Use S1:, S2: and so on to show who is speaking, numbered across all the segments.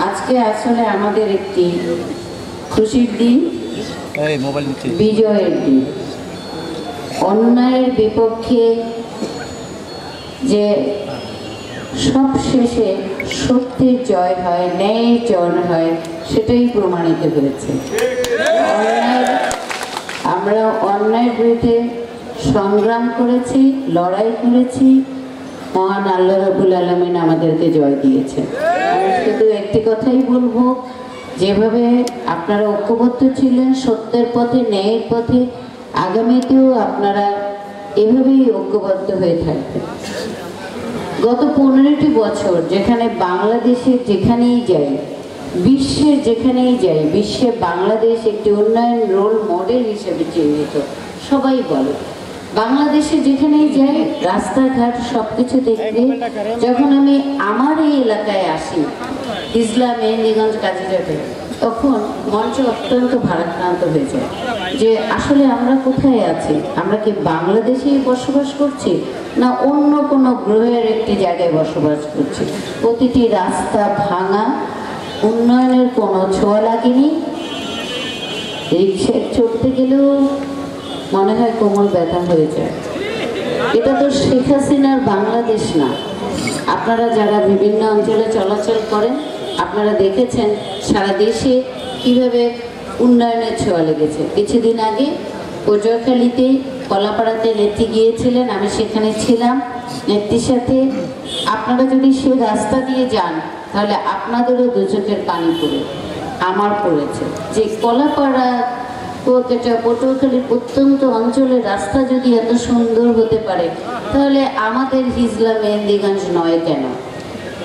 S1: আজকে আসলে আমাদের একটি খুশির দিন, বিজয়ের দিন। অন্যায়ের বিপক্ষে যে সব শেষে সত্যের জয় হয়, ন্যায়ের জয় হয়, সেটাই প্রমাণিত হয়েছে। আমরা অন্যায়ের বিরুদ্ধে সংগ্রাম করেছি, লড়াই করেছি, মহান আল্লাহ রাব্বুল আলামিন আমাদেরকে জয় দিয়েছে। আমি শুধু একটি কথাই বলবো, যেভাবে আপনারা ঐক্যবদ্ধ ছিলেন সত্যের পথে, ন্যায়ের পথে, আগামীতেও আপনারা এভাবেই ঐক্যবদ্ধ হয়ে থাকবেন। গত 15টি বছর যেখানে বাংলাদেশে যেখানেই যাই, বিশ্বের যেখানেই যাই, বিশ্বে বাংলাদেশ একটি উন্নয়ন রোল মডেল হিসেবে চিহ্নিত। সবাই বলে বাংলাদেশে যেখানেই যাই, রাস্তাঘাট সবকিছু দেখতে, যখন আমি আমার এই এলাকায় আসি, ইসলাম মেহেন্দিগঞ্জ কাজীঘাটে, তখন মঞ্চ অত্যন্ত ভারাক্রান্ত হয়ে যায় যে আসলে আমরা কোথায় আছি? আমরা কি বাংলাদেশেই বসবাস করছি না অন্য কোনো গ্রহের একটি জায়গায় বসবাস করছি? প্রতিটি রাস্তা ভাঙা, উন্নয়নের কোনো ছোঁয়া লাগেনি। রিক্সায় চড়তে গেলেও মনে হয় কোমর ব্যথা হয়ে যায়। এটা তো শেখ হাসিনার বাংলাদেশ না। আপনারা যারা বিভিন্ন অঞ্চলে চলাচল করেন, আপনারা দেখেছেন সারা দেশে কিভাবে উন্নয়নের ছোঁয়া লেগেছে। কিছুদিন আগে পটুয়াখালীতে কলাপাড়াতে নেত্রী গিয়েছিলেন, আমি সেখানে ছিলাম নেত্রীর সাথে। আপনারা যদি সেই রাস্তা দিয়ে যান তাহলে আপনাদেরও দু চোখের পানি পড়ে, আমার পড়েছে। যে কলাপাড়া পটুয়াখালীর প্রত্যন্ত অঞ্চলের রাস্তা যদি এত সুন্দর হতে পারে, তাহলে আমাদের হিজলা মেহেন্দিগঞ্জ নয় কেন?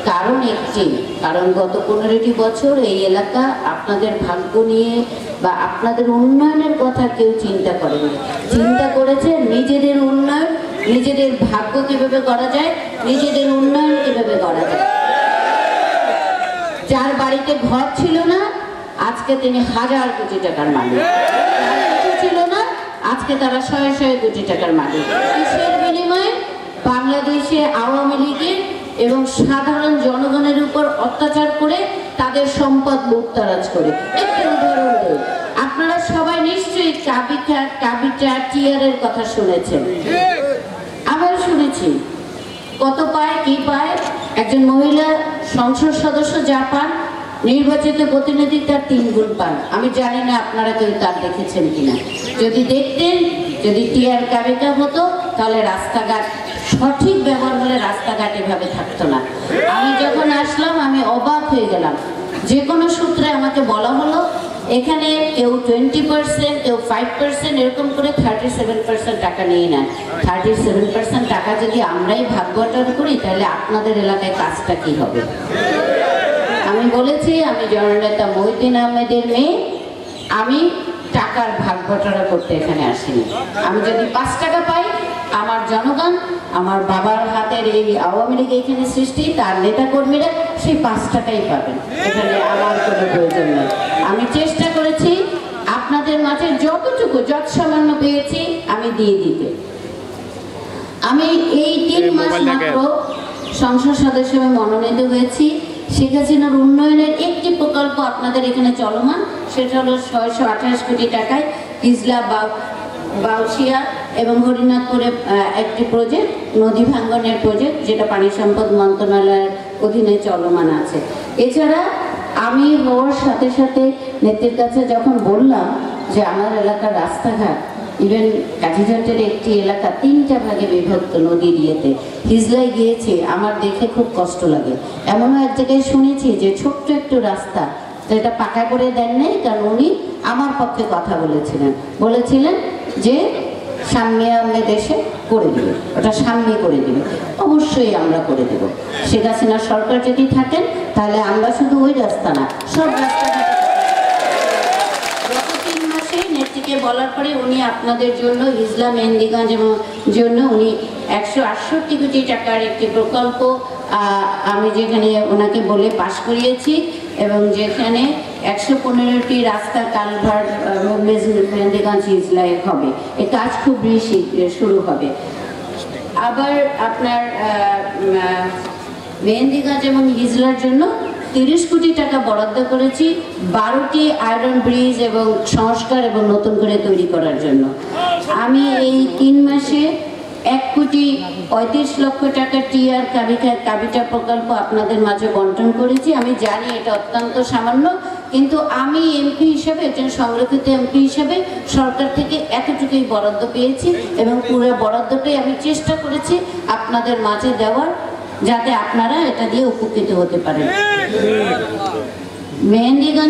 S1: কারণ একটি, কারণ গত 15টি বছর এই এলাকা আপনাদের ভাগ্য নিয়ে বা আপনাদের উন্নয়নের কথা কেউ চিন্তা করেনি। চিন্তা করেছে নিজেদের উন্নয়ন, নিজেদের ভাগ্য কিভাবে করা যায়, নিজেদের উন্নয়ন কিভাবে করা যায়। যার বাড়িতে ঘর ছিল না, আজকে তিনি 1000 কোটি টাকার মালিক। ছিল না, আজকে তারা 100 কোটি টাকার মালিক। কিসের বিনিময়ে? বাংলাদেশে আওয়ামী লীগের এবং সাধারণ জনগণের উপর অত্যাচার করে তাদের সম্পদ লুটতরাজ করে। একটি উদাহরণ দেই, আপনারা সবাই নিশ্চয়ই কাবিটা টিয়ারের কথা শুনেছেন। আবার শুনেছি কত পায়, কি পায়। একজন মহিলা সংসদ সদস্য যা পান, নির্বাচিত প্রতিনিধি তার 3 গুণ পান। আমি জানি না আপনারা কেউ তার দেখেছেন কিনা। যদি দেখতেন, যদি টিয়ার কাবিটা হতো, তাহলে রাস্তাঘাট সঠিক ব্যবহার হলে রাস্তাঘাট এভাবে থাকতো না। আমি যখন আসলাম আমি অবাক হয়ে গেলাম। যে কোনো সূত্রে আমাকে বলা হলো এখানে কেউ 20%, কেউ 5%, এরকম করে 37% টাকা নিয়ে নেন। 37% টাকা যদি আমরাই ভাগ বণ্টন করি, তাহলে আপনাদের এলাকায় কাজটা কি হবে? আমি বলেছি আমি জননেতা মহিউদ্দিন আহমেদের মেয়ে, আমি টাকার ভাগ বটরা করতে এখানে আসিনি। আমি যদি 5 টাকা পাই, আমার জনগণ, আমার বাবার হাতের এই আওয়ামী লীগ এখানে সৃষ্টি, তার নেতা কর্মীরা সেই 5 টাকাই পাবেন। এখানে আমার কোনো প্রয়োজন নেই। আমি চেষ্টা করেছি আপনাদের মাঝে যতটুকু সামান্য পেয়েছি আমি দিয়ে দিতে। আমি এই 3 মাস মাত্র সংসদ সদস্য মনোনীত হয়েছি। শেখ হাসিনার উন্নয়নের একটি প্রকল্প আপনাদের এখানে চলমান, সেটা হলো 628 কোটি টাকায় হিজলা বাউশিয়া এবং হরিনাথপুরে একটি প্রজেক্ট, নদী ভাঙ্গনের প্রজেক্ট, যেটা পানি সম্পদ মন্ত্রণালয়ের অধীনে চলমান আছে। এছাড়া আমি হওয়ার সাথে সাথে নেত্রীর কাছে যখন বললাম যে আমার এলাকার রাস্তাঘাট, ইভেন কাজীঘাটের একটি এলাকা 3টা ভাগে বিভক্ত নদীর ইয়েতে, হিজলায় গিয়েছি, আমার দেখে খুব কষ্ট লাগে। এমনও এক জায়গায় শুনেছি যে ছোট্ট একটু রাস্তা, যেটা পাকা করে দেন নাই, কারণ উনি আমার পক্ষে কথা বলেছিলেন যে সামনে আমরা দেশে করে দিবে, ওটা সামনে করে দিবে। অবশ্যই আমরা করে দেব। শেখ হাসিনা সরকার যদি থাকেন, তাহলে আমরা শুধু ওই রাস্তা না, সব রাস্তাঘাট। গত 3 মাসে নেত্রীকে বলার পরে উনি আপনাদের জন্য, হিজলা মেহেন্দিগঞ্জ জন্য উনি 168 কোটি টাকার একটি প্রকল্প আমি যেখানে ওনাকে বলে পাশ করিয়েছি, এবং যেখানে 115টি রাস্তা কালভার্ট মেহেন্দিগঞ্জ হিজলায় হবে। এই কাজ খুব শীঘ্রই শুরু হবে। আবার আপনার মেহেন্দিগঞ্জ এবং হিজলার জন্য 30 কোটি টাকা বরাদ্দ করেছি 12টি আয়রন ব্রিজ এবং সংস্কার এবং নতুন করে তৈরি করার জন্য। আমি এই 3 মাসে 1,35,00,000 টাকা টিআর কাবিটা প্রকল্প আপনাদের মাঝে বন্টন করেছি। আমি জানি এটা অত্যন্ত সামান্য, কিন্তু আমি এমপি হিসাবে, একজন সংরক্ষিত এমপি হিসাবে সরকার থেকে এতটুকুই বরাদ্দ পেয়েছি এবং পুরো বরাদ্দটাই আমি চেষ্টা করেছি আপনাদের মাঝে দেওয়ার, যাতে আপনারা এটা দিয়ে উপকৃত হতে পারেন। মেহেন্দিগঞ্জ